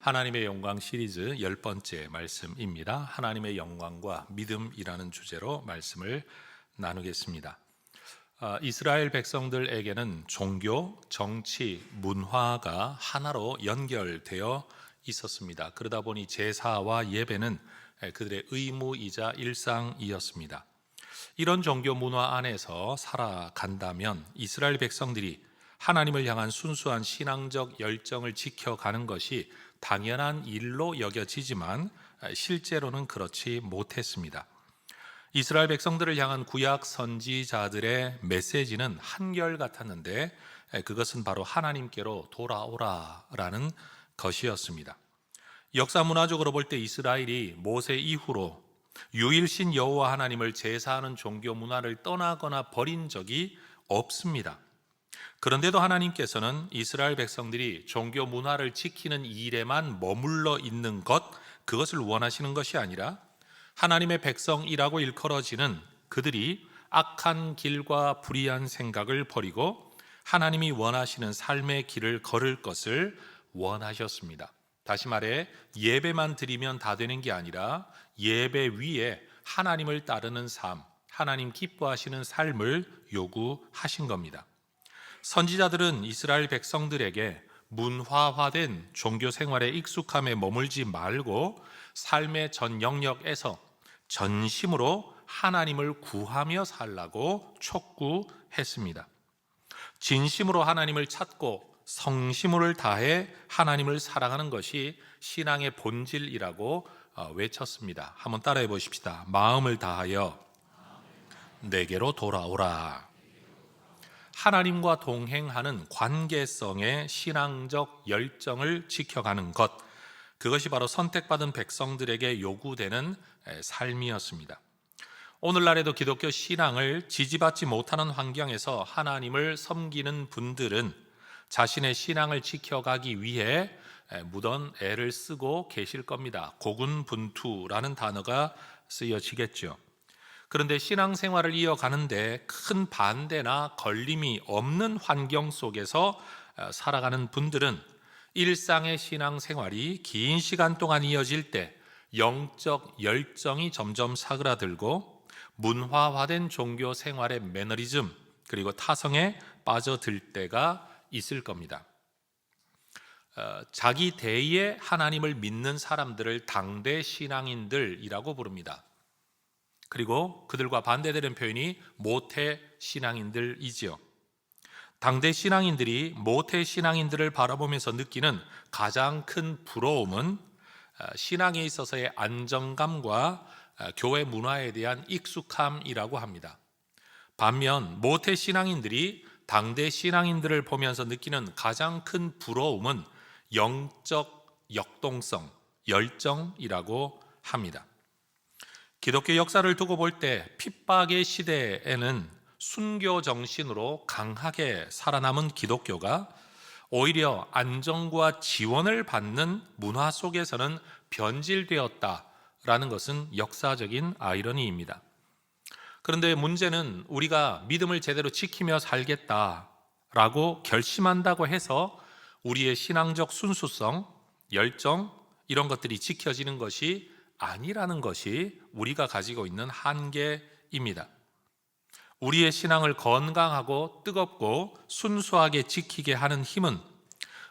하나님의 영광 시리즈 10번째 말씀입니다. 하나님의 영광과 믿음이라는 주제로 말씀을 나누겠습니다. 이스라엘 백성들에게는 종교, 정치, 문화가 하나로 연결되어 있었습니다. 그러다 보니 제사와 예배는 그들의 의무이자 일상이었습니다. 이런 종교 문화 안에서 살아간다면 이스라엘 백성들이 하나님을 향한 순수한 신앙적 열정을 지켜가는 것이 당연한 일로 여겨지지만 실제로는 그렇지 못했습니다. 이스라엘 백성들을 향한 구약 선지자들의 메시지는 한결같았는데 그것은 바로 하나님께로 돌아오라라는 것이었습니다. 역사 문화적으로 볼 때 이스라엘이 모세 이후로 유일신 여호와 하나님을 제사하는 종교 문화를 떠나거나 버린 적이 없습니다. 그런데도 하나님께서는 이스라엘 백성들이 종교 문화를 지키는 일에만 머물러 있는 그것을 원하시는 것이 아니라 하나님의 백성이라고 일컬어지는 그들이 악한 길과 불의한 생각을 버리고 하나님이 원하시는 삶의 길을 걸을 것을 원하셨습니다. 다시 말해 예배만 드리면 다 되는 게 아니라 예배 위에 하나님을 따르는 삶, 하나님 기뻐하시는 삶을 요구하신 겁니다. 선지자들은 이스라엘 백성들에게 문화화된 종교 생활에 익숙함에 머물지 말고 삶의 전 영역에서 전심으로 하나님을 구하며 살라고 촉구했습니다. 진심으로 하나님을 찾고 성심을 다해 하나님을 사랑하는 것이 신앙의 본질이라고 외쳤습니다. 한번 따라해 보십시다. 마음을 다하여 내게로 돌아오라. 하나님과 동행하는 관계성의 신앙적 열정을 지켜가는 것, 그것이 바로 선택받은 백성들에게 요구되는 삶이었습니다. 오늘날에도 기독교 신앙을 지지받지 못하는 환경에서 하나님을 섬기는 분들은 자신의 신앙을 지켜가기 위해 무던 애를 쓰고 계실 겁니다. 고군분투라는 단어가 쓰여지겠죠. 그런데 신앙생활을 이어가는데 큰 반대나 걸림이 없는 환경 속에서 살아가는 분들은 일상의 신앙생활이 긴 시간 동안 이어질 때 영적 열정이 점점 사그라들고 문화화된 종교 생활의 매너리즘 그리고 타성에 빠져들 때가 있을 겁니다. 자기 대의에 하나님을 믿는 사람들을 당대 신앙인들이라고 부릅니다. 그리고 그들과 반대되는 표현이 모태 신앙인들이지요. 당대 신앙인들이 모태 신앙인들을 바라보면서 느끼는 가장 큰 부러움은 신앙에 있어서의 안정감과 교회 문화에 대한 익숙함이라고 합니다. 반면 모태 신앙인들이 당대 신앙인들을 보면서 느끼는 가장 큰 부러움은 영적 역동성, 열정이라고 합니다. 기독교 역사를 두고 볼 때 핍박의 시대에는 순교 정신으로 강하게 살아남은 기독교가 오히려 안정과 지원을 받는 문화 속에서는 변질되었다라는 것은 역사적인 아이러니입니다. 그런데 문제는 우리가 믿음을 제대로 지키며 살겠다라고 결심한다고 해서 우리의 신앙적 순수성, 열정 이런 것들이 지켜지는 것이 아니라는 것이 우리가 가지고 있는 한계입니다. 우리의 신앙을 건강하고 뜨겁고 순수하게 지키게 하는 힘은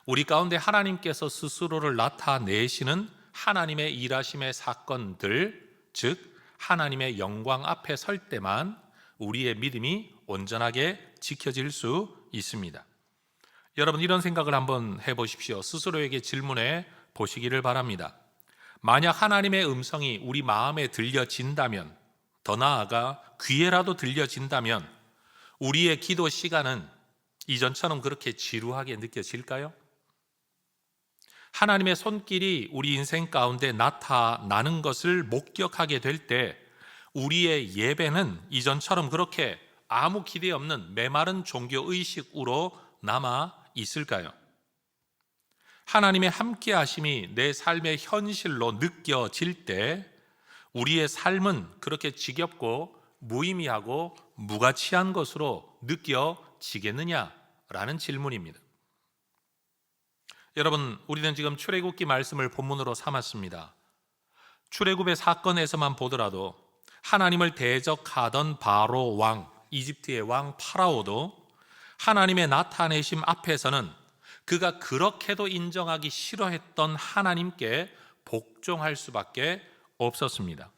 우리 가운데 하나님께서 스스로를 나타내시는 하나님의 일하심의 사건들, 즉 하나님의 영광 앞에 설 때만 우리의 믿음이 온전하게 지켜질 수 있습니다. 여러분 이런 생각을 한번 해보십시오. 스스로에게 질문해 보시기를 바랍니다. 만약 하나님의 음성이 우리 마음에 들려진다면, 더 나아가 귀에라도 들려진다면 우리의 기도 시간은 이전처럼 그렇게 지루하게 느껴질까요? 하나님의 손길이 우리 인생 가운데 나타나는 것을 목격하게 될 때 우리의 예배는 이전처럼 그렇게 아무 기대 없는 메마른 종교의식으로 남아 있을까요? 하나님의 함께 하심이 내 삶의 현실로 느껴질 때 우리의 삶은 그렇게 지겹고 무의미하고 무가치한 것으로 느껴지겠느냐라는 질문입니다. 여러분, 우리는 지금 출애굽기 말씀을 본문으로 삼았습니다. 출애굽의 사건에서만 보더라도 하나님을 대적하던 바로 왕, 이집트의 왕 파라오도 하나님의 나타내심 앞에서는 그가 그렇게도 인정하기 싫어했던 하나님께 복종할 수밖에 없었습니다.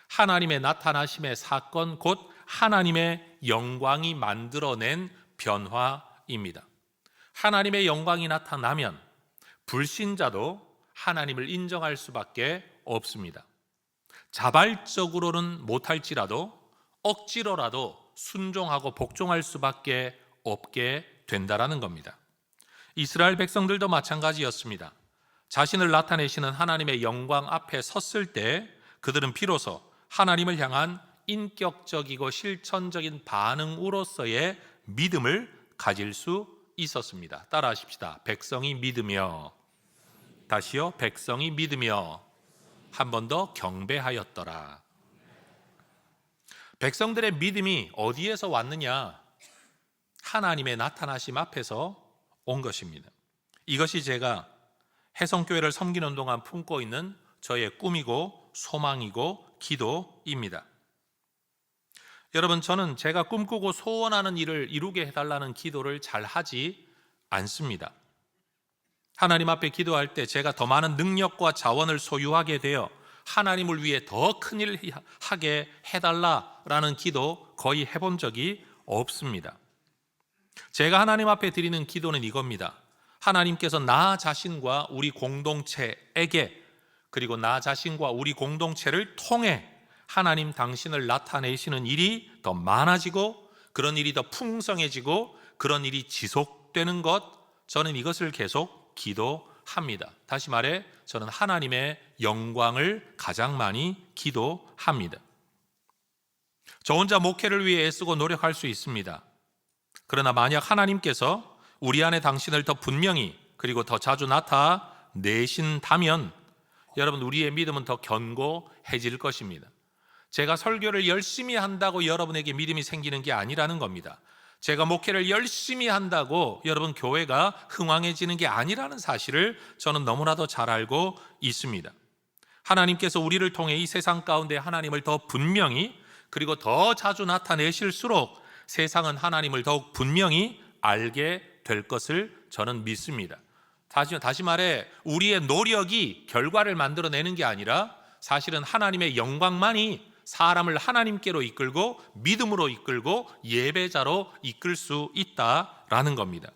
하나님의 나타나심의 사건, 곧 하나님의 영광이 만들어낸 변화입니다. 하나님의 영광이 나타나면 불신자도 하나님을 인정할 수밖에 없습니다. 자발적으로는 못할지라도 억지로라도 순종하고 복종할 수밖에 없게 된다라는 겁니다. 이스라엘 백성들도 마찬가지였습니다. 자신을 나타내시는 하나님의 영광 앞에 섰을 때 그들은 비로소 하나님을 향한 인격적이고 실천적인 반응으로서의 믿음을 가질 수 있었습니다. 따라하십시다. 백성이 믿으며, 다시요, 백성이 믿으며 한 번 더 경배하였더라. 백성들의 믿음이 어디에서 왔느냐? 하나님의 나타나심 앞에서 온 것입니다. 이것이 제가 해성교회를 섬기는 동안 품고 있는 저의 꿈이고 소망이고 기도입니다. 여러분, 저는 제가 꿈꾸고 소원하는 일을 이루게 해달라는 기도를 잘 하지 않습니다. 하나님 앞에 기도할 때 제가 더 많은 능력과 자원을 소유하게 되어 하나님을 위해 더 큰 일을 하게 해달라라는 기도 거의 해본 적이 없습니다. 제가 하나님 앞에 드리는 기도는 이겁니다. 하나님께서 나 자신과 우리 공동체에게, 그리고 나 자신과 우리 공동체를 통해 하나님 당신을 나타내시는 일이 더 많아지고, 그런 일이 더 풍성해지고, 그런 일이 지속되는 것, 저는 이것을 계속 기도합니다. 다시 말해, 저는 하나님의 영광을 가장 많이 기도합니다. 저 혼자 목회를 위해 애쓰고 노력할 수 있습니다. 그러나 만약 하나님께서 우리 안에 당신을 더 분명히 그리고 더 자주 나타내신다면 여러분, 우리의 믿음은 더 견고해질 것입니다. 제가 설교를 열심히 한다고 여러분에게 믿음이 생기는 게 아니라는 겁니다. 제가 목회를 열심히 한다고 여러분 교회가 흥왕해지는 게 아니라는 사실을 저는 너무나도 잘 알고 있습니다. 하나님께서 우리를 통해 이 세상 가운데 하나님을 더 분명히 그리고 더 자주 나타내실수록 세상은 하나님을 더욱 분명히 알게 될 것을 저는 믿습니다. 다시 말해, 우리의 노력이 결과를 만들어내는 게 아니라 사실은 하나님의 영광만이 사람을 하나님께로 이끌고 믿음으로 이끌고 예배자로 이끌 수 있다라는 겁니다.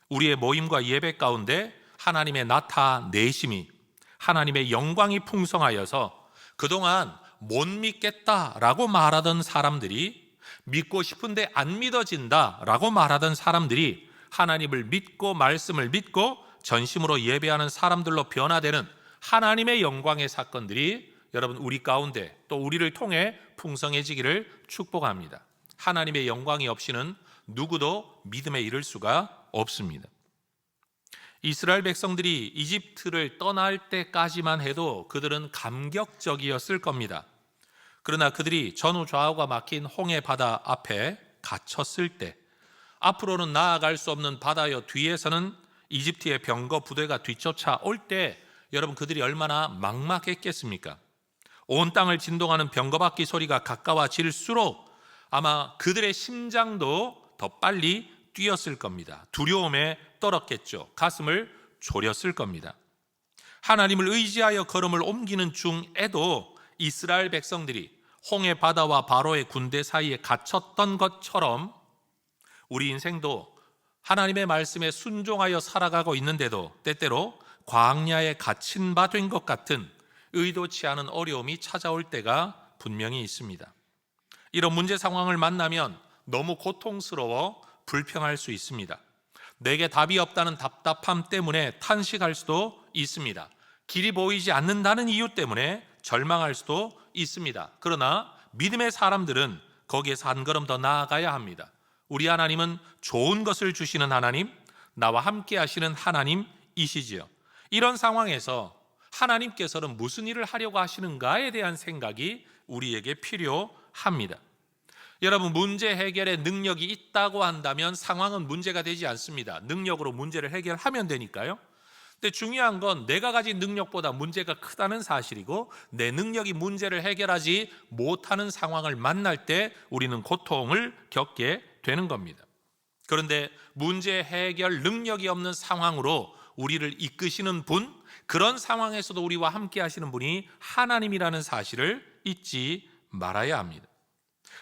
우리의 모임과 예배 가운데 하나님의 나타내심이, 하나님의 영광이 풍성하여서 그동안 못 믿겠다라고 말하던 사람들이, 믿고 싶은데 안 믿어진다라고 말하던 사람들이 하나님을 믿고 말씀을 믿고 전심으로 예배하는 사람들로 변화되는 하나님의 영광의 사건들이 여러분 우리 가운데 또 우리를 통해 풍성해지기를 축복합니다. 하나님의 영광이 없이는 누구도 믿음에 이를 수가 없습니다. 이스라엘 백성들이 이집트를 떠날 때까지만 해도 그들은 감격적이었을 겁니다. 그러나 그들이 전후 좌우가 막힌 홍해 바다 앞에 갇혔을 때, 앞으로는 나아갈 수 없는 바다여 뒤에서는 이집트의 병거 부대가 뒤쫓아 올 때 여러분 그들이 얼마나 막막했겠습니까? 온 땅을 진동하는 병거바퀴 소리가 가까워질수록 아마 그들의 심장도 더 빨리 뛰었을 겁니다. 두려움에 떨었겠죠. 가슴을 졸였을 겁니다. 하나님을 의지하여 걸음을 옮기는 중에도 이스라엘 백성들이 홍해 바다와 바로의 군대 사이에 갇혔던 것처럼 우리 인생도 하나님의 말씀에 순종하여 살아가고 있는데도 때때로 광야에 갇힌 바 된 것 같은 의도치 않은 어려움이 찾아올 때가 분명히 있습니다. 이런 문제 상황을 만나면 너무 고통스러워 불평할 수 있습니다. 내게 답이 없다는 답답함 때문에 탄식할 수도 있습니다. 길이 보이지 않는다는 이유 때문에 절망할 수도 있습니다. 그러나 믿음의 사람들은 거기에서 한 걸음 더 나아가야 합니다. 우리 하나님은 좋은 것을 주시는 하나님, 나와 함께 하시는 하나님이시지요. 이런 상황에서 하나님께서는 무슨 일을 하려고 하시는가에 대한 생각이 우리에게 필요합니다. 여러분, 문제 해결의 능력이 있다고 한다면 상황은 문제가 되지 않습니다. 능력으로 문제를 해결하면 되니까요. 근데 중요한 건 내가 가진 능력보다 문제가 크다는 사실이고, 내 능력이 문제를 해결하지 못하는 상황을 만날 때 우리는 고통을 겪게 되는 겁니다. 그런데 문제 해결 능력이 없는 상황으로 우리를 이끄시는 분, 그런 상황에서도 우리와 함께 하시는 분이 하나님이라는 사실을 잊지 말아야 합니다.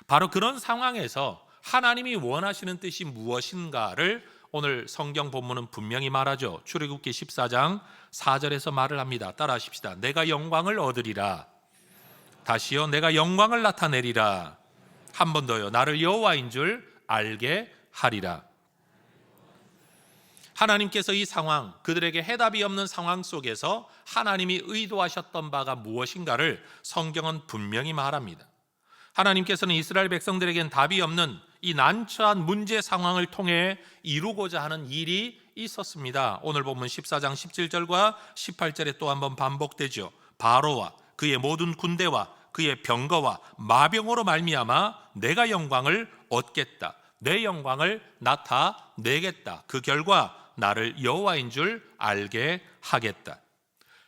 바로 그런 상황에서 하나님이 원하시는 뜻이 무엇인가를 오늘 성경 본문은 분명히 말하죠. 출애굽기 14장 4절에서 말을 합니다. 따라 하십시다. 내가 영광을 얻으리라. 다시요, 내가 영광을 나타내리라. 한 번 더요, 나를 여호와인 줄 알게 하리라. 하나님께서 이 상황, 그들에게 해답이 없는 상황 속에서 하나님이 의도하셨던 바가 무엇인가를 성경은 분명히 말합니다. 하나님께서는 이스라엘 백성들에겐 답이 없는 이 난처한 문제 상황을 통해 이루고자 하는 일이 있었습니다. 오늘 본문 14장 17절과 18절에 또 한번 반복되죠. 바로와 그의 모든 군대와 그의 병거와 마병으로 말미암아 내가 영광을 얻겠다. 내 영광을 나타내겠다. 그 결과 나를 여호와인 줄 알게 하겠다.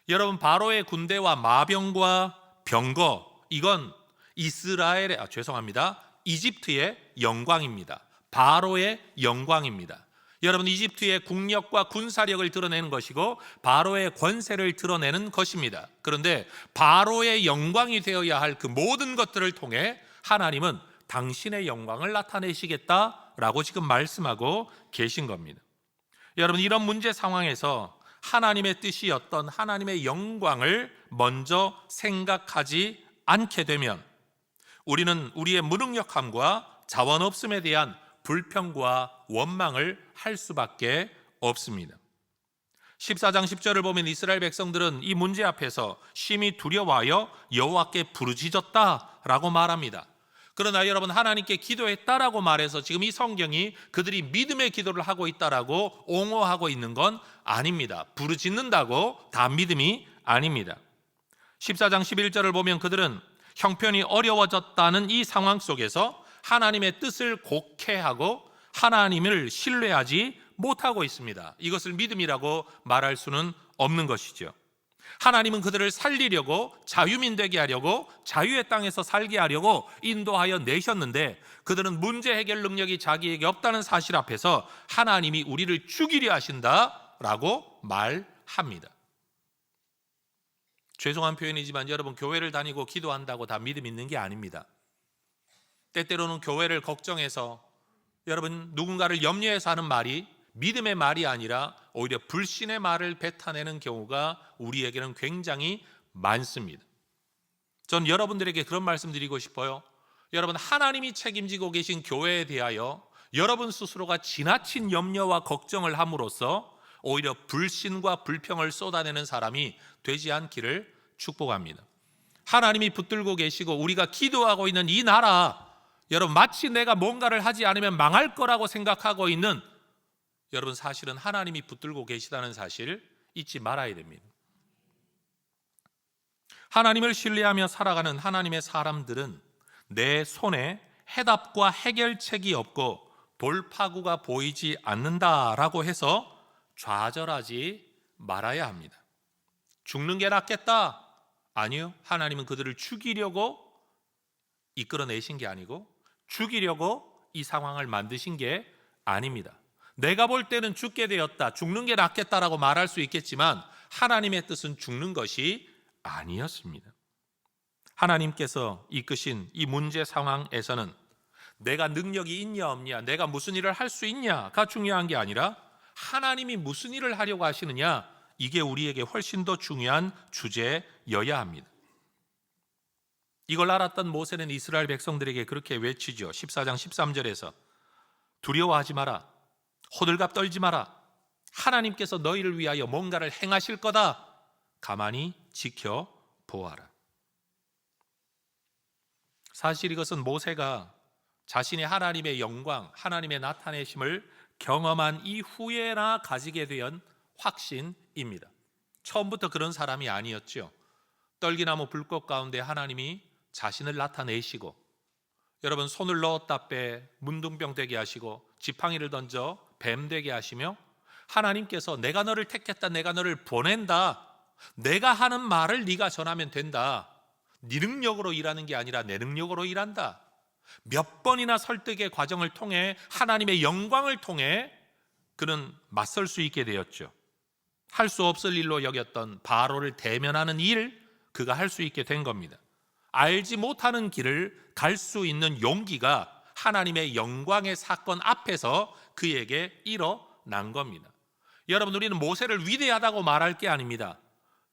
여러분, 바로의 군대와 마병과 병거, 이건 이집트의 영광입니다. 바로의 영광입니다. 여러분, 이집트의 국력과 군사력을 드러내는 것이고 바로의 권세를 드러내는 것입니다. 그런데 바로의 영광이 되어야 할 그 모든 것들을 통해 하나님은 당신의 영광을 나타내시겠다라고 지금 말씀하고 계신 겁니다. 여러분, 이런 문제 상황에서 하나님의 뜻이었던 하나님의 영광을 먼저 생각하지 않게 되면 우리는 우리의 무능력함과 자원 없음에 대한 불평과 원망을 할 수밖에 없습니다. 14장 10절을 보면 이스라엘 백성들은 이 문제 앞에서 심히 두려워하여 여호와께 부르짖었다라고 말합니다. 그러나 여러분, 하나님께 기도했다라고 말해서 지금 이 성경이 그들이 믿음의 기도를 하고 있다라고 옹호하고 있는 건 아닙니다. 부르짖는다고 다 믿음이 아닙니다. 14장 11절을 보면 그들은 형편이 어려워졌다는 이 상황 속에서 하나님의 뜻을 곡해하고 하나님을 신뢰하지 못하고 있습니다. 이것을 믿음이라고 말할 수는 없는 것이죠. 하나님은 그들을 살리려고, 자유민 되게 하려고, 자유의 땅에서 살게 하려고 인도하여 내셨는데 그들은 문제 해결 능력이 자기에게 없다는 사실 앞에서 하나님이 우리를 죽이려 하신다라고 말합니다. 죄송한 표현이지만 여러분, 교회를 다니고 기도한다고 다 믿음 있는 게 아닙니다. 때때로는 교회를 걱정해서 여러분, 누군가를 염려해서 하는 말이 믿음의 말이 아니라 오히려 불신의 말을 뱉어내는 경우가 우리에게는 굉장히 많습니다. 전 여러분들에게 그런 말씀 드리고 싶어요. 여러분, 하나님이 책임지고 계신 교회에 대하여 여러분 스스로가 지나친 염려와 걱정을 함으로써 오히려 불신과 불평을 쏟아내는 사람이 되지 않기를 축복합니다. 하나님이 붙들고 계시고 우리가 기도하고 있는 이 나라, 여러분, 마치 내가 뭔가를 하지 않으면 망할 거라고 생각하고 있는 여러분, 사실은 하나님이 붙들고 계시다는 사실 잊지 말아야 됩니다. 하나님을 신뢰하며 살아가는 하나님의 사람들은 내 손에 해답과 해결책이 없고 돌파구가 보이지 않는다라고 해서 좌절하지 말아야 합니다. 죽는 게 낫겠다? 아니요. 하나님은 그들을 죽이려고 이끌어내신 게 아니고 죽이려고 이 상황을 만드신 게 아닙니다. 내가 볼 때는 죽게 되었다, 죽는 게 낫겠다라고 말할 수 있겠지만 하나님의 뜻은 죽는 것이 아니었습니다. 하나님께서 이끄신 이 문제 상황에서는 내가 능력이 있냐 없냐, 내가 무슨 일을 할 수 있냐가 중요한 게 아니라 하나님이 무슨 일을 하려고 하시느냐, 이게 우리에게 훨씬 더 중요한 주제여야 합니다. 이걸 알았던 모세는 이스라엘 백성들에게 그렇게 외치죠. 14장 13절에서 두려워하지 마라, 호들갑 떨지 마라, 하나님께서 너희를 위하여 뭔가를 행하실 거다, 가만히 지켜보아라. 사실 이것은 모세가 자신의 하나님의 영광, 하나님의 나타내심을 경험한 이후에나 가지게 된 확신입니다. 처음부터 그런 사람이 아니었죠. 떨기나무 불꽃 가운데 하나님이 자신을 나타내시고, 여러분, 손을 넣었다 빼 문둥병 되게 하시고 지팡이를 던져 뱀 되게 하시며 하나님께서 내가 너를 택했다, 내가 너를 보낸다, 내가 하는 말을 네가 전하면 된다, 네 능력으로 일하는 게 아니라 내 능력으로 일한다. 몇 번이나 설득의 과정을 통해 하나님의 영광을 통해 그는 맞설 수 있게 되었죠. 할 수 없을 일로 여겼던 바로를 대면하는 일, 그가 할 수 있게 된 겁니다. 알지 못하는 길을 갈 수 있는 용기가 하나님의 영광의 사건 앞에서 그에게 일어난 겁니다. 여러분, 우리는 모세를 위대하다고 말할 게 아닙니다.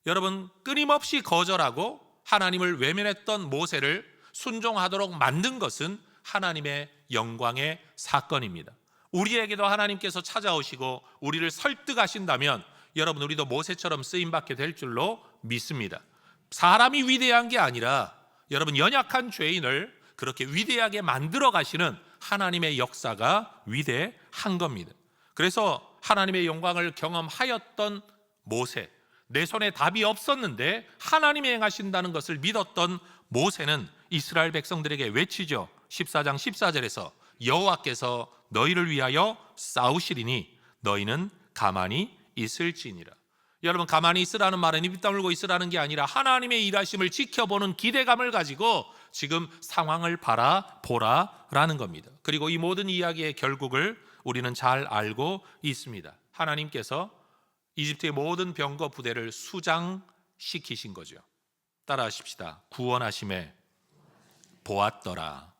여러분, 끊임없이 거절하고 하나님을 외면했던 모세를 순종하도록 만든 것은 하나님의 영광의 사건입니다. 우리에게도 하나님께서 찾아오시고 우리를 설득하신다면 여러분, 우리도 모세처럼 쓰임받게 될 줄로 믿습니다. 사람이 위대한 게 아니라 여러분, 연약한 죄인을 그렇게 위대하게 만들어 가시는 하나님의 역사가 위대한 겁니다. 그래서 하나님의 영광을 경험하였던 모세, 내 손에 답이 없었는데 하나님이 행하신다는 것을 믿었던 모세는 이스라엘 백성들에게 외치죠. 14장 14절에서 여호와께서 너희를 위하여 싸우시리니 너희는 가만히 있을지니라. 여러분, 가만히 있으라는 말은 입 다물고 있으라는 게 아니라 하나님의 일하심을 지켜보는 기대감을 가지고 지금 상황을 바라보라라는 겁니다. 그리고 이 모든 이야기의 결국을 우리는 잘 알고 있습니다. 하나님께서 이집트의 모든 병거 부대를 수장시키신 거죠. 따라하십시다. 구원하심에 보았더라.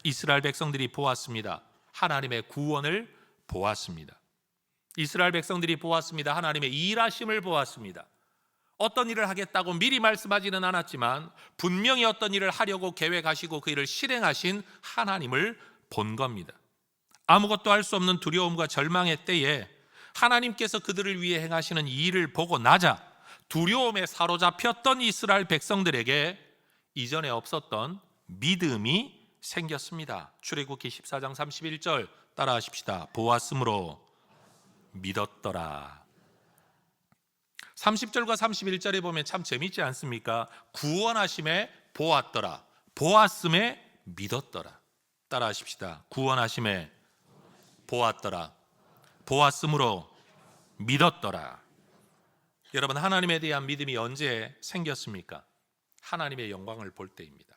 이스라엘 백성들이 보았습니다. 하나님의 구원을 보았습니다. 이스라엘 백성들이 보았습니다. 하나님의 일하심을 보았습니다. 어떤 일을 하겠다고 미리 말씀하지는 않았지만 분명히 어떤 일을 하려고 계획하시고 그 일을 실행하신 하나님을 본 겁니다. 아무것도 할 수 없는 두려움과 절망의 때에 하나님께서 그들을 위해 행하시는 이 일을 보고 나자 두려움에 사로잡혔던 이스라엘 백성들에게 이전에 없었던 믿음이 생겼습니다. 출애굽기 14장 31절 따라하십시다. 보았으므로 믿었더라. 30절과 31절에 보면 참 재밌지 않습니까? 구원하심에 보았더라, 보았음에 믿었더라. 따라하십시다. 구원하심에 보았더라, 보았으므로 믿었더라. 여러분, 하나님에 대한 믿음이 언제 생겼습니까? 하나님의 영광을 볼 때입니다.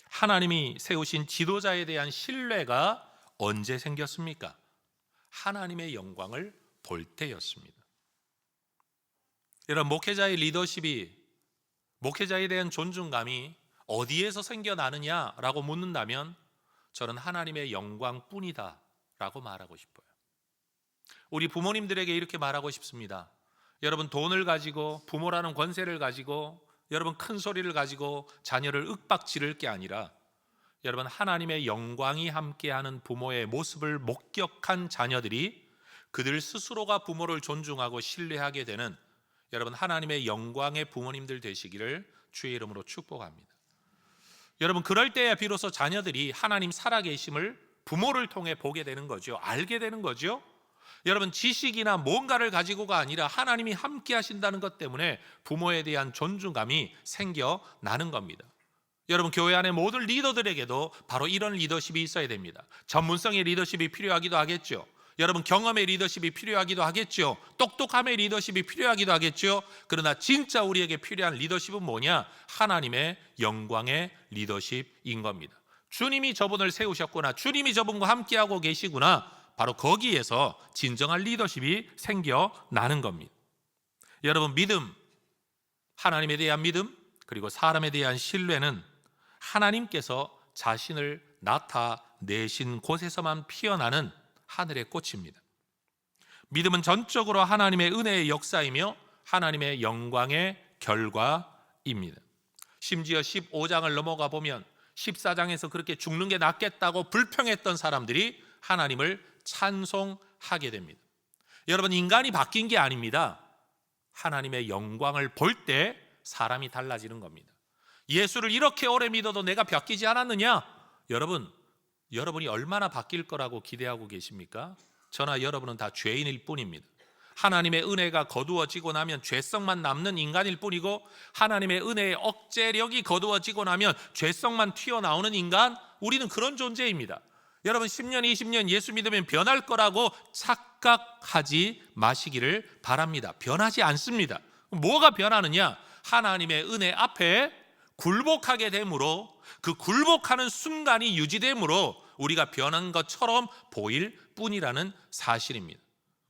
하나님이 세우신 지도자에 대한 신뢰가 언제 생겼습니까? 하나님의 영광을 볼 때였습니다. 여러분, 목회자의 리더십이, 목회자에 대한 존중감이 어디에서 생겨나느냐라고 묻는다면 저는 하나님의 영광뿐이다 라고 말하고 싶어요. 우리 부모님들에게 이렇게 말하고 싶습니다. 여러분, 돈을 가지고, 부모라는 권세를 가지고, 여러분 큰 소리를 가지고 자녀를 윽박지를 게 아니라 여러분, 하나님의 영광이 함께하는 부모의 모습을 목격한 자녀들이 그들 스스로가 부모를 존중하고 신뢰하게 되는 여러분, 하나님의 영광의 부모님들 되시기를 주의 이름으로 축복합니다. 여러분, 그럴 때에 비로소 자녀들이 하나님 살아계심을 부모를 통해 보게 되는 거죠. 알게 되는 거죠. 여러분, 지식이나 뭔가를 가지고가 아니라 하나님이 함께 하신다는 것 때문에 부모에 대한 존중감이 생겨나는 겁니다. 여러분, 교회 안에 모든 리더들에게도 바로 이런 리더십이 있어야 됩니다. 전문성의 리더십이 필요하기도 하겠죠. 여러분, 경험의 리더십이 필요하기도 하겠죠. 똑똑함의 리더십이 필요하기도 하겠죠. 그러나 진짜 우리에게 필요한 리더십은 뭐냐? 하나님의 영광의 리더십인 겁니다. 주님이 저분을 세우셨구나, 주님이 저분과 함께하고 계시구나, 바로 거기에서 진정한 리더십이 생겨나는 겁니다. 여러분, 믿음, 하나님에 대한 믿음, 그리고 사람에 대한 신뢰는 하나님께서 자신을 나타내신 곳에서만 피어나는 하늘의 꽃입니다. 믿음은 전적으로 하나님의 은혜의 역사이며 하나님의 영광의 결과입니다. 심지어 15장을 넘어가 보면 14장에서 그렇게 죽는 게 낫겠다고 불평했던 사람들이 하나님을 찬송하게 됩니다. 여러분, 인간이 바뀐 게 아닙니다. 하나님의 영광을 볼 때 사람이 달라지는 겁니다. 예수를 이렇게 오래 믿어도 내가 바뀌지 않았느냐? 여러분이 얼마나 바뀔 거라고 기대하고 계십니까? 저나 여러분은 다 죄인일 뿐입니다. 하나님의 은혜가 거두어지고 나면 죄성만 남는 인간일 뿐이고, 하나님의 은혜의 억제력이 거두어지고 나면 죄성만 튀어나오는 인간, 우리는 그런 존재입니다. 여러분 10년, 20년 예수 믿으면 변할 거라고 착각하지 마시기를 바랍니다. 변하지 않습니다. 뭐가 변하느냐? 하나님의 은혜 앞에 굴복하게 되므로, 그 굴복하는 순간이 유지되므로 우리가 변한 것처럼 보일 뿐이라는 사실입니다.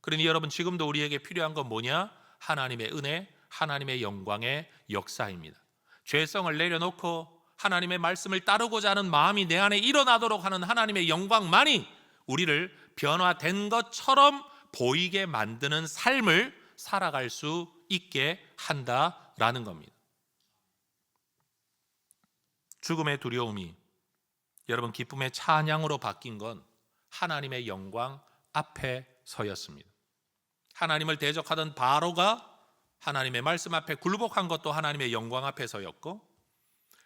그러니 여러분 지금도 우리에게 필요한 건 뭐냐? 하나님의 은혜, 하나님의 영광의 역사입니다. 죄성을 내려놓고 하나님의 말씀을 따르고자 하는 마음이 내 안에 일어나도록 하는 하나님의 영광만이 우리를 변화된 것처럼 보이게 만드는 삶을 살아갈 수 있게 한다라는 겁니다. 죽음의 두려움이 여러분 기쁨의 찬양으로 바뀐 건 하나님의 영광 앞에 서였습니다. 하나님을 대적하던 바로가 하나님의 말씀 앞에 굴복한 것도 하나님의 영광 앞에 서였고,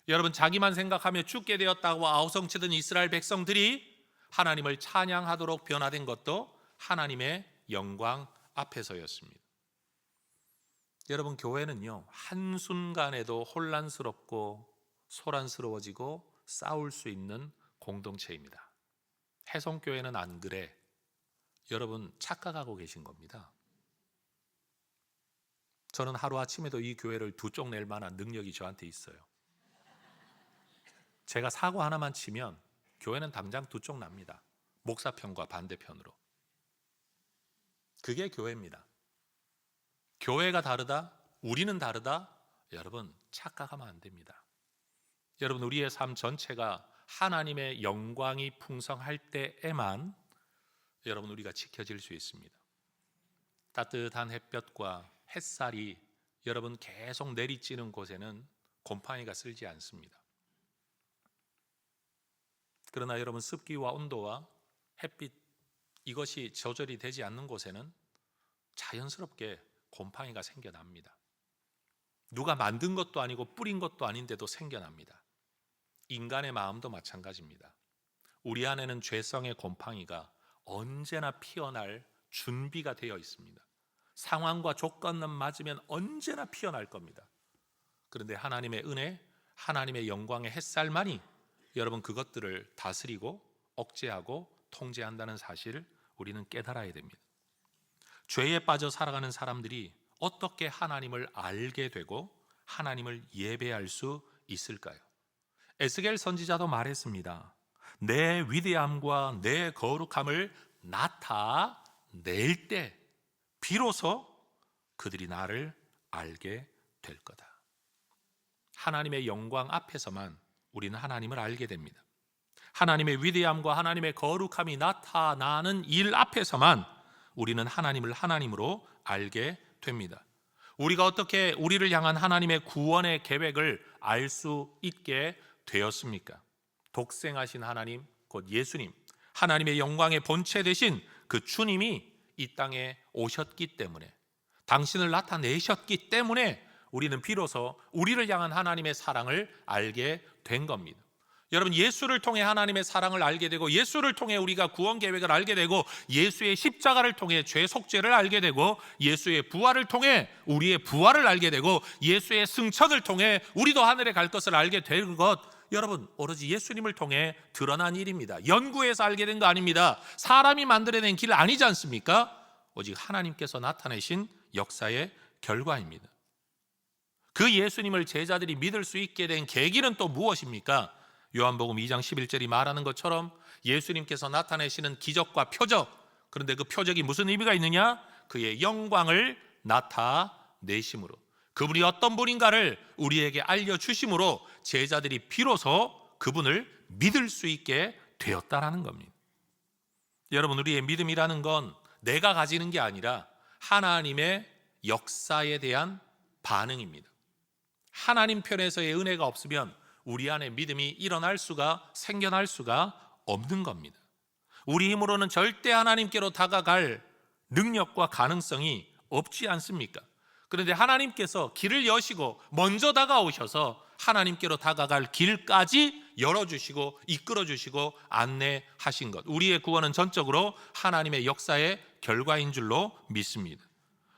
여러분 자기만 생각하며 죽게 되었다고 아우성치던 이스라엘 백성들이 하나님을 찬양하도록 변화된 것도 하나님의 영광 앞에 서였습니다. 여러분 교회는요, 한순간에도 혼란스럽고 소란스러워지고 싸울 수 있는 공동체입니다. 해성교회는 안 그래. 여러분 착각하고 계신 겁니다. 저는 하루아침에도 이 교회를 두 쪽 낼 만한 능력이 저한테 있어요. 제가 사고 하나만 치면 교회는 당장 두 쪽 납니다. 목사편과 반대편으로. 그게 교회입니다. 교회가 다르다, 우리는 다르다, 여러분 착각하면 안 됩니다. 여러분 우리의 삶 전체가 하나님의 영광이 풍성할 때에만 여러분 우리가 지켜질 수 있습니다. 따뜻한 햇볕과 햇살이 여러분 계속 내리쬐는 곳에는 곰팡이가 쓸지 않습니다. 그러나 여러분 습기와 온도와 햇빛 이것이 조절이 되지 않는 곳에는 자연스럽게 곰팡이가 생겨납니다. 누가 만든 것도 아니고 뿌린 것도 아닌데도 생겨납니다. 인간의 마음도 마찬가지입니다. 우리 안에는 죄성의 곰팡이가 언제나 피어날 준비가 되어 있습니다. 상황과 조건만 맞으면 언제나 피어날 겁니다. 그런데 하나님의 은혜, 하나님의 영광의 햇살만이 여러분 그것들을 다스리고 억제하고 통제한다는 사실을 우리는 깨달아야 됩니다. 죄에 빠져 살아가는 사람들이 어떻게 하나님을 알게 되고 하나님을 예배할 수 있을까요? 에스겔 선지자도 말했습니다. 내 위대함과 내 거룩함을 나타낼 때 비로소 그들이 나를 알게 될 거다. 하나님의 영광 앞에서만 우리는 하나님을 알게 됩니다. 하나님의 위대함과 하나님의 거룩함이 나타나는 일 앞에서만 우리는 하나님을 하나님으로 알게 됩니다. 우리가 어떻게 우리를 향한 하나님의 구원의 계획을 알 수 있게 되었습니까? 독생하신 하나님, 곧 예수님, 하나님의 영광의 본체 되신 그 주님이 이 땅에 오셨기 때문에, 당신을 나타내셨기 때문에 우리는 비로소 우리를 향한 하나님의 사랑을 알게 된 겁니다. 여러분 예수를 통해 하나님의 사랑을 알게 되고, 예수를 통해 우리가 구원 계획을 알게 되고, 예수의 십자가를 통해 죄 속죄를 알게 되고, 예수의 부활을 통해 우리의 부활을 알게 되고, 예수의 승천을 통해 우리도 하늘에 갈 것을 알게 된 것, 여러분 오로지 예수님을 통해 드러난 일입니다. 연구해서 알게 된 거 아닙니다. 사람이 만들어낸 길 아니지 않습니까? 오직 하나님께서 나타내신 역사의 결과입니다. 그 예수님을 제자들이 믿을 수 있게 된 계기는 또 무엇입니까? 요한복음 2장 11절이 말하는 것처럼 예수님께서 나타내시는 기적과 표적, 그런데 그 표적이 무슨 의미가 있느냐? 그의 영광을 나타내심으로, 그분이 어떤 분인가를 우리에게 알려주심으로 제자들이 비로소 그분을 믿을 수 있게 되었다라는 겁니다. 여러분 우리의 믿음이라는 건 내가 가지는 게 아니라 하나님의 역사에 대한 반응입니다. 하나님 편에서의 은혜가 없으면 우리 안에 믿음이 일어날 수가, 생겨날 수가 없는 겁니다. 우리 힘으로는 절대 하나님께로 다가갈 능력과 가능성이 없지 않습니까? 그런데 하나님께서 길을 여시고 먼저 다가오셔서 하나님께로 다가갈 길까지 열어주시고 이끌어주시고 안내하신 것, 우리의 구원은 전적으로 하나님의 역사의 결과인 줄로 믿습니다.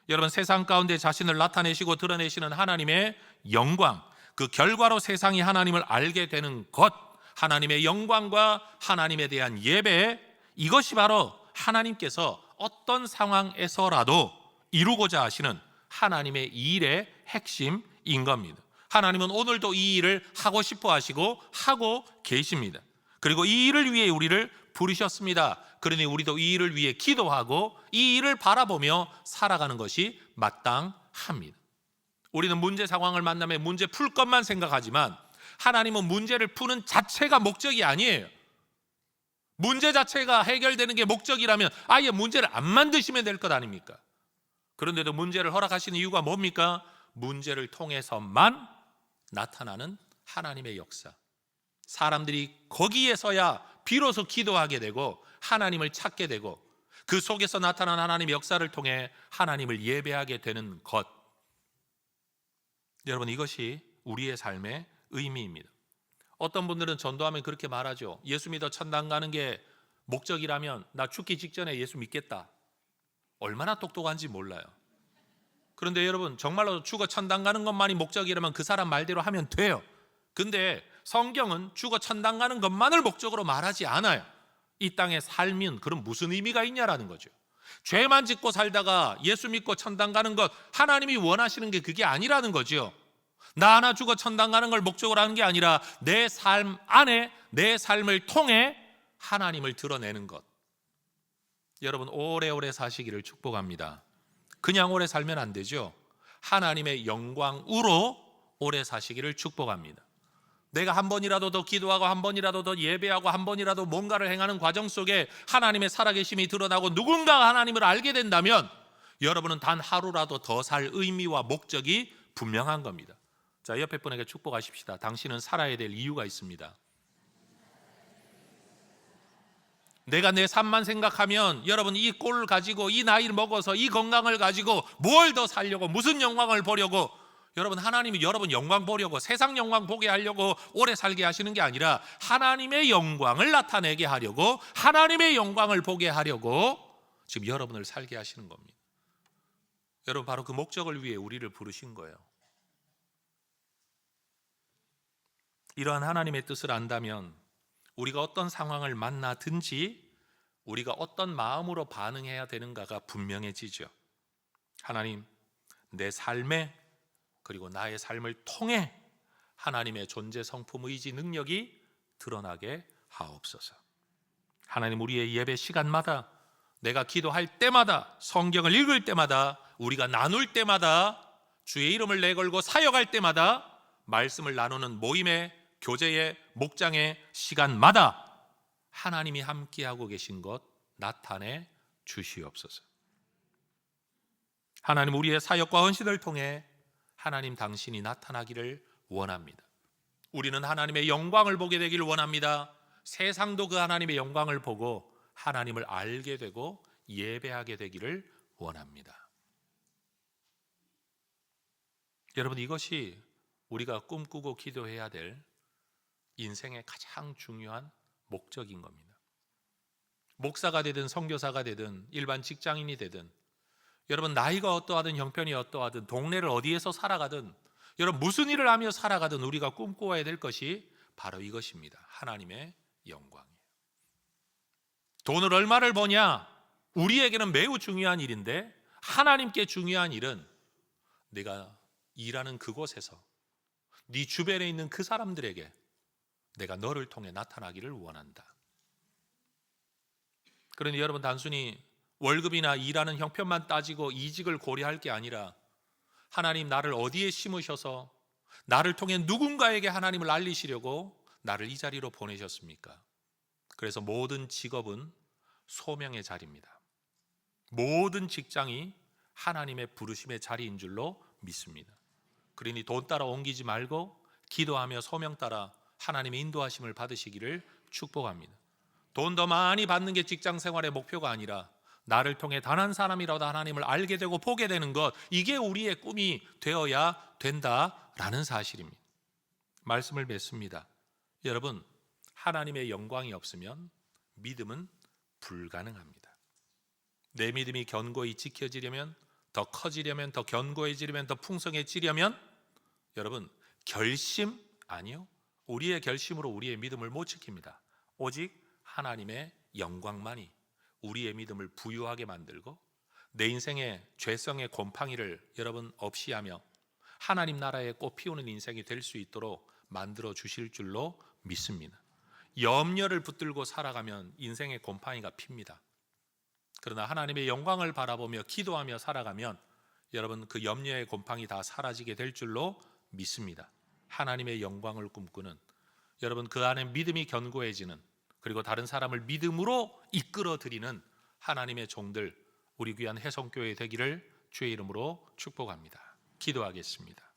여러분 세상 가운데 자신을 나타내시고 드러내시는 하나님의 영광, 그 결과로 세상이 하나님을 알게 되는 것, 하나님의 영광과 하나님에 대한 예배, 이것이 바로 하나님께서 어떤 상황에서라도 이루고자 하시는 하나님의 일의 핵심인 겁니다. 하나님은 오늘도 이 일을 하고 싶어 하시고 하고 계십니다. 그리고 이 일을 위해 우리를 부르셨습니다. 그러니 우리도 이 일을 위해 기도하고 이 일을 바라보며 살아가는 것이 마땅합니다. 우리는 문제 상황을 만나면 문제 풀 것만 생각하지만 하나님은 문제를 푸는 자체가 목적이 아니에요. 문제 자체가 해결되는 게 목적이라면 아예 문제를 안 만드시면 될 것 아닙니까? 그런데도 문제를 허락하시는 이유가 뭡니까? 문제를 통해서만 나타나는 하나님의 역사. 사람들이 거기에서야 비로소 기도하게 되고 하나님을 찾게 되고 그 속에서 나타난 하나님의 역사를 통해 하나님을 예배하게 되는 것. 여러분, 이것이 우리의 삶의 의미입니다. 어떤 분들은 전도하면 그렇게 말하죠. 예수 믿어 천당 가는 게 목적이라면 나 죽기 직전에 예수 믿겠다. 얼마나 똑똑한지 몰라요. 그런데 여러분, 정말로 죽어 천당 가는 것만이 목적이라면 그 사람 말대로 하면 돼요. 근데 성경은 죽어 천당 가는 것만을 목적으로 말하지 않아요. 이 땅의 삶은 그럼 무슨 의미가 있냐라는 거죠. 죄만 짓고 살다가 예수 믿고 천당 가는 것, 하나님이 원하시는 게 그게 아니라는 거죠. 나 하나 죽어 천당 가는 걸 목적으로 하는 게 아니라 내 삶 안에, 내 삶을 통해 하나님을 드러내는 것. 여러분, 오래오래 사시기를 축복합니다. 그냥 오래 살면 안 되죠. 하나님의 영광으로 오래 사시기를 축복합니다. 내가 한 번이라도 더 기도하고 한 번이라도 더 예배하고 한 번이라도 뭔가를 행하는 과정 속에 하나님의 살아계심이 드러나고 누군가가 하나님을 알게 된다면 여러분은 단 하루라도 더 살 의미와 목적이 분명한 겁니다. 자, 옆에 분에게 축복하십시다. 당신은 살아야 될 이유가 있습니다. 내가 내 삶만 생각하면 여러분 이 꼴을 가지고 이 나이를 먹어서 이 건강을 가지고 뭘 더 살려고 무슨 영광을 보려고 여러분 하나님이 여러분 영광 보려고 세상 영광 보게 하려고 오래 살게 하시는 게 아니라 하나님의 영광을 나타내게 하려고 하나님의 영광을 보게 하려고 지금 여러분을 살게 하시는 겁니다. 여러분 바로 그 목적을 위해 우리를 부르신 거예요. 이러한 하나님의 뜻을 안다면 우리가 어떤 상황을 만나든지 우리가 어떤 마음으로 반응해야 되는가가 분명해지죠. 하나님, 내 삶에 그리고 나의 삶을 통해 하나님의 존재, 성품, 의지, 능력이 드러나게 하옵소서. 하나님, 우리의 예배 시간마다 내가 기도할 때마다 성경을 읽을 때마다 우리가 나눌 때마다 주의 이름을 내걸고 사역할 때마다 말씀을 나누는 모임의 교제의 목장의 시간마다 하나님이 함께하고 계신 것 나타내 주시옵소서. 하나님, 우리의 사역과 헌신을 통해 하나님 당신이 나타나기를 원합니다. 우리는 하나님의 영광을 보게 되기를 원합니다. 세상도 그 하나님의 영광을 보고 하나님을 알게 되고 예배하게 되기를 원합니다. 여러분, 이것이 우리가 꿈꾸고 기도해야 될 인생의 가장 중요한 목적인 겁니다. 목사가 되든 선교사가 되든 일반 직장인이 되든 여러분 나이가 어떠하든 형편이 어떠하든 동네를 어디에서 살아가든 여러분 무슨 일을 하며 살아가든 우리가 꿈꿔야 될 것이 바로 이것입니다. 하나님의 영광이에요. 돈을 얼마를 버냐? 우리에게는 매우 중요한 일인데 하나님께 중요한 일은 내가 일하는 그곳에서 네 주변에 있는 그 사람들에게 내가 너를 통해 나타나기를 원한다. 그러니 여러분 단순히 월급이나 일하는 형편만 따지고 이직을 고려할 게 아니라 하나님 나를 어디에 심으셔서 나를 통해 누군가에게 하나님을 알리시려고 나를 이 자리로 보내셨습니까? 그래서 모든 직업은 소명의 자리입니다. 모든 직장이 하나님의 부르심의 자리인 줄로 믿습니다. 그러니 돈 따라 옮기지 말고 기도하며 소명 따라 하나님의 인도하심을 받으시기를 축복합니다. 돈 더 많이 받는 게 직장 생활의 목표가 아니라 나를 통해 단 한 사람이라도 하나님을 알게 되고 보게 되는 것, 이게 우리의 꿈이 되어야 된다라는 사실입니다. 말씀을 맺습니다. 여러분, 하나님의 영광이 없으면 믿음은 불가능합니다. 내 믿음이 견고히 지켜지려면, 더 커지려면, 더 견고해지려면, 더 풍성해지려면 여러분 결심 아니요 우리의 결심으로 우리의 믿음을 못 지킵니다. 오직 하나님의 영광만이 우리의 믿음을 부유하게 만들고 내 인생의 죄성의 곰팡이를 여러분 없이 하며 하나님 나라에 꽃 피우는 인생이 될 수 있도록 만들어 주실 줄로 믿습니다. 염려를 붙들고 살아가면 인생의 곰팡이가 핍니다. 그러나 하나님의 영광을 바라보며 기도하며 살아가면 여러분 그 염려의 곰팡이 다 사라지게 될 줄로 믿습니다. 하나님의 영광을 꿈꾸는 여러분 그 안에 믿음이 견고해지는 그리고 다른 사람을 믿음으로 이끌어 드리는 하나님의 종들 우리 귀한 해성교회 되기를 주의 이름으로 축복합니다. 기도하겠습니다.